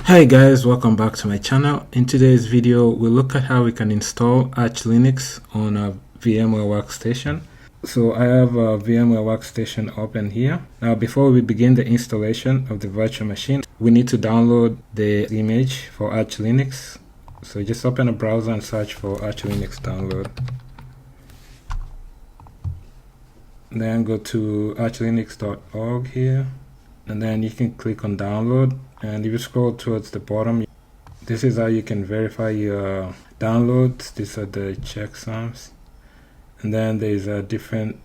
Hi guys, welcome back to my channel. In today's video we'll look at how we can install Arch Linux on a VMware Workstation. So I have a VMware Workstation open here. Now before we begin the installation of the virtual machine, we need to download the image for Arch Linux. So just open a browser and search for Arch Linux download. Then go to archlinux.org here, and then you can click on download. And if you scroll towards the bottom, this is how you can verify your downloads. These are the checksums, and then there's different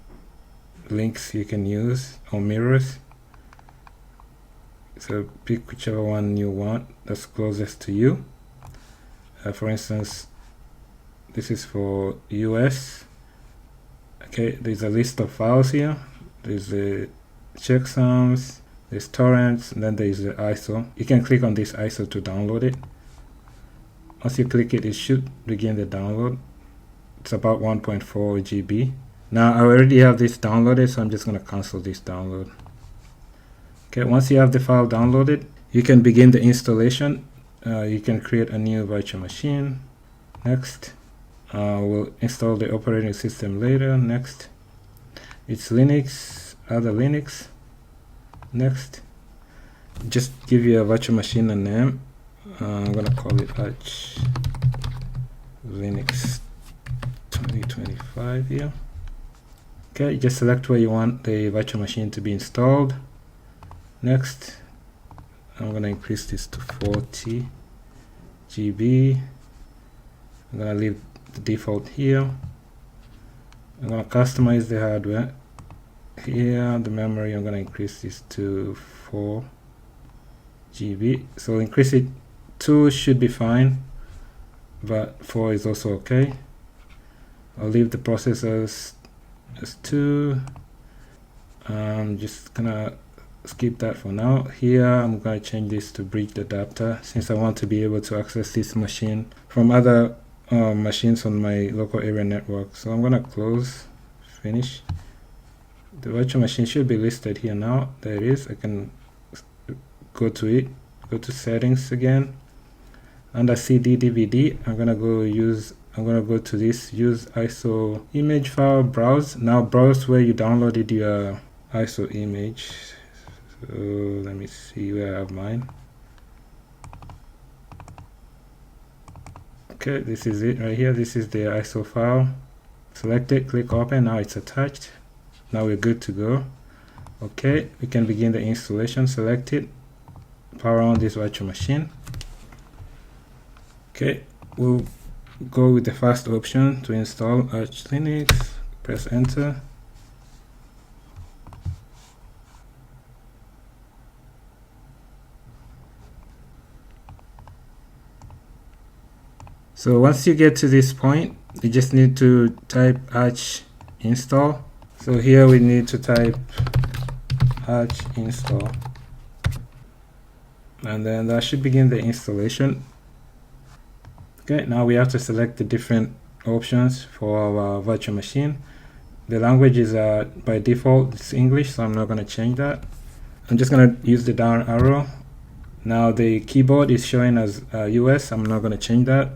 links you can use or mirrors. So pick whichever one you want that's closest to you. For instance, this is for US. Okay, there's a list of files here. There's the checksums, there's torrents, and then there's the ISO. You can click on this ISO to download it. Once you click it, it should begin the download. It's about 1.4 GB. Now I already have this downloaded, so I'm just going to cancel this download. Okay, once you have the file downloaded, you can begin the installation. You can create a new virtual machine. Next. We'll install the operating system later. Next, it's Linux, other Linux. Next, just give your virtual machine a name. I'm gonna call it Arch Linux 2025 here. Okay, just select where you want the virtual machine to be installed. Next, I'm gonna increase this to 40 GB. I'm gonna leave the default here. I'm going to customize the hardware. Here, the memory, I'm going to increase this to 4 GB. So increase it, 2 should be fine, but 4 is also okay. I'll leave the processors as 2. I'm just going to skip that for now. Here, I'm going to change this to bridge adapter since I want to be able to access this machine from other machines on my local area network. So I'm gonna close, finish. The virtual machine should be listed here now. There it is. I can go to it, go to settings again. Under CD DVD, I'm gonna go to this use ISO image file, browse. Now browse where you downloaded your ISO image. So let me see where I have mine. Okay, this is it right here. This is the ISO file. Select it, click open. Now it's attached. Now we're good to go. Okay, we can begin the installation. Select it, power on this virtual machine. Okay, we'll go with the first option to install Arch Linux. Press enter. So once you get to this point, you just need to type Arch install. So here we need to type Arch install, and then that should begin the installation. Okay, now we have to select the different options for our virtual machine. The language is by default it's English, so I'm not going to change that. I'm just going to use the down arrow. Now the keyboard is showing as US. I'm not going to change that.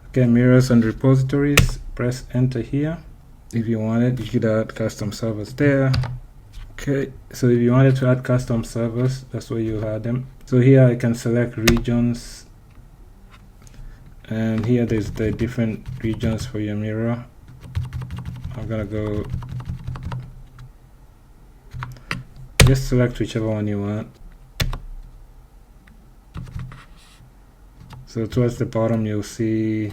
Okay, mirrors and repositories, press enter here. If you wanted, you could add custom servers there. Okay, so if you wanted to add custom servers, that's where you add them. So here I can select regions, and here there's the different regions for your mirror. I'm gonna go, just select whichever one you want. So towards the bottom you'll see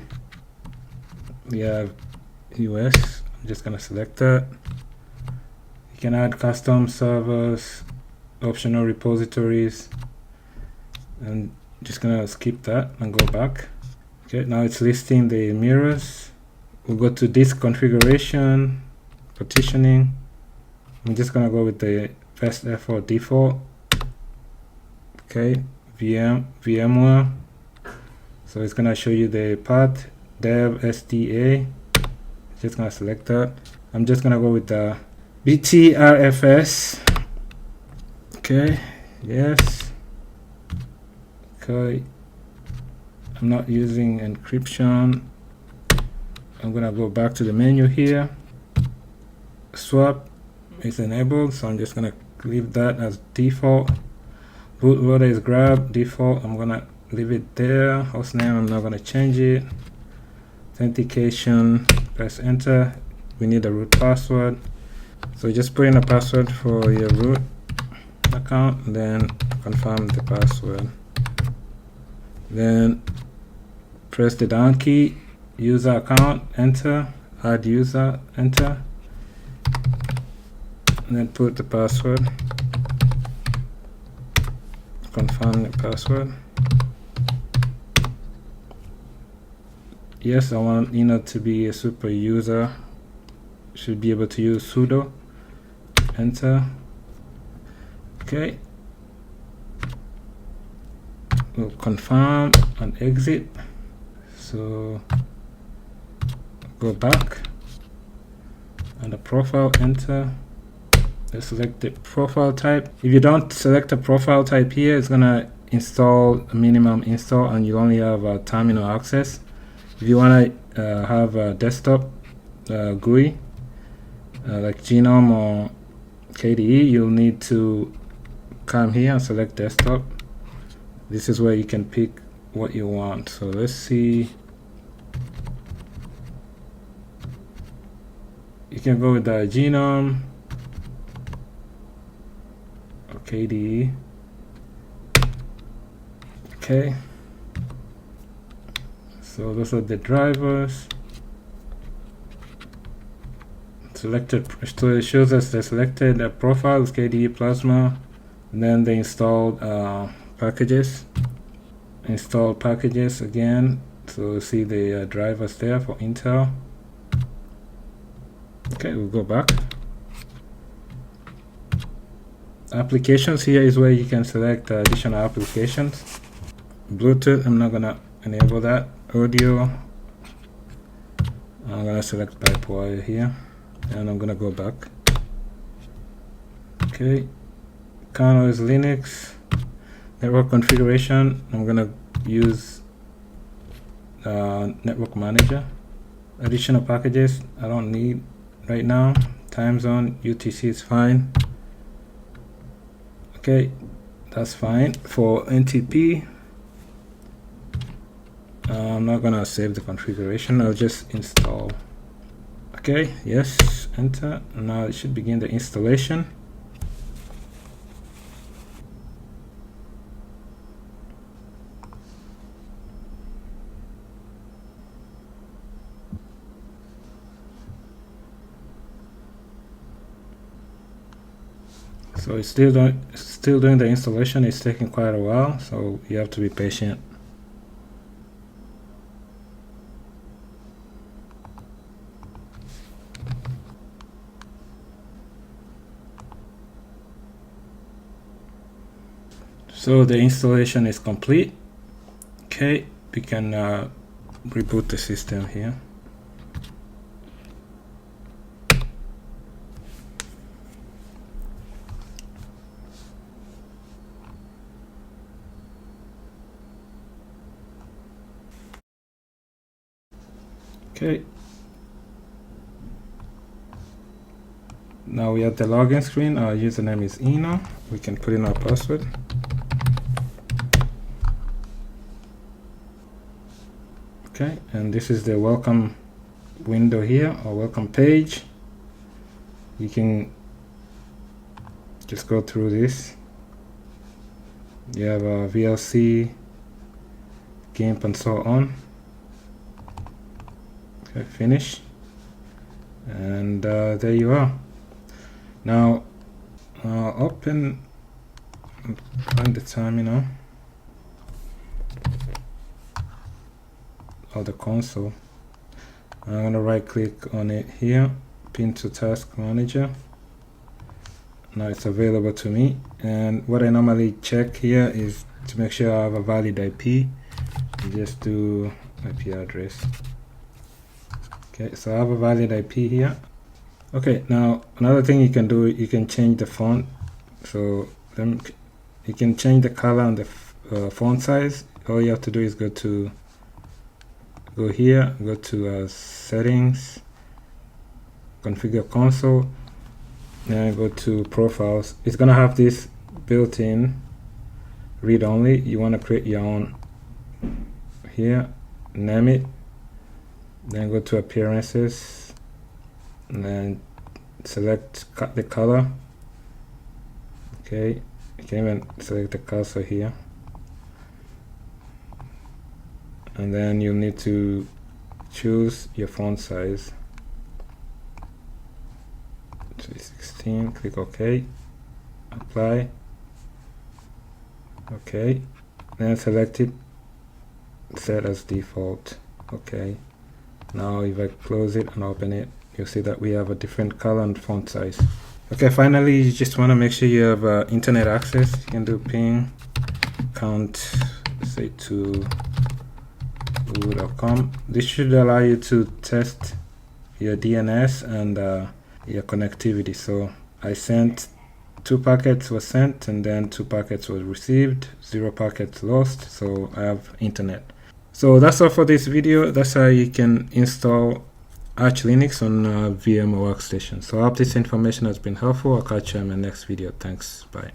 we have US. I'm just gonna select that. You can add custom servers, optional repositories, and just gonna skip that and go back. Okay, now it's listing the mirrors. We'll go to disk configuration, partitioning. I'm just gonna go with the best effort default. Okay, VMware. So it's gonna show you the path dev SDA. Just gonna select that. I'm just gonna go with the BTRFS. Okay, yes. Okay, I'm not using encryption. I'm gonna go back to the menu here. Swap is enabled, so I'm just gonna leave that as default. Bootloader is grab default. I'm gonna leave it there. Hostname, I'm not gonna change it. Authentication, press enter. We need a root password, so just put in a password for your root account and then confirm the password. Then press the down key, user account, enter, add user, enter, and then put the password, confirm the password. Yes, I want to be a super user, should be able to use sudo, enter. Okay, we'll confirm and exit. So go back and the profile, enter. Let's select the profile type. If you don't select a profile type here, it's gonna install a minimum install and you only have terminal access. If you want to have a desktop GUI like Genome or KDE, you'll need to come here and select desktop. This is where you can pick what you want. So let's see. You can go with the Genome or KDE. Okay. So those are the drivers. Selected, so it shows us the selected profile is KDE Plasma, and then the installed packages. Install packages again, so see the drivers there for Intel. Okay, we'll go back. Applications, here is where you can select additional applications. Bluetooth, I'm not gonna enable that. Audio, I'm gonna select pipe wire here, and I'm gonna go back. Okay, kernel is Linux. Network configuration, I'm gonna use network manager. Additional packages, I don't need right now. Time zone, UTC is fine. Okay, that's fine. For NTP, I'm not gonna save the configuration, I'll just install. Okay, yes, enter. Now it should begin the installation. So it's still doing the installation. It's taking quite a while, so you have to be patient. So the installation is complete. Okay, we can reboot the system here. Okay. Now we have the login screen. Our username is Eno. We can put in our password. Okay, and this is the welcome window here, or welcome page. You can just go through this. You have a VLC, GIMP, and so on. Okay, finish, and there you are. Now open the terminal or the console. I'm going to right click on it here, pin to task manager. Now it's available to me, and what I normally check here is to make sure I have a valid IP. You just do IP address. Okay, so I have a valid IP here. Okay, now another thing you can do, you can change the font. So you can change the color on the font size, all you have to do is go here, go to settings, configure console, then go to profiles. It's gonna have this built-in read only. You want to create your own here, name it, then go to appearances, and then select the color. Okay, you can even select the cursor here, and then you'll need to choose your font size. 316, click OK, apply, okay, then select it, set as default. Okay, now if I close it and open it, you'll see that we have a different color and font size. Okay, finally, you just want to make sure you have internet access. You can do ping count, say to google.com. This should allow you to test your DNS and your connectivity. So I sent 2 packets were sent, and then 2 packets were received, 0 packets lost, so I have internet. So that's all for this video. That's how you can install Arch Linux on VMware Workstation. So I hope this information has been helpful. I'll catch you in my next video. Thanks. Bye.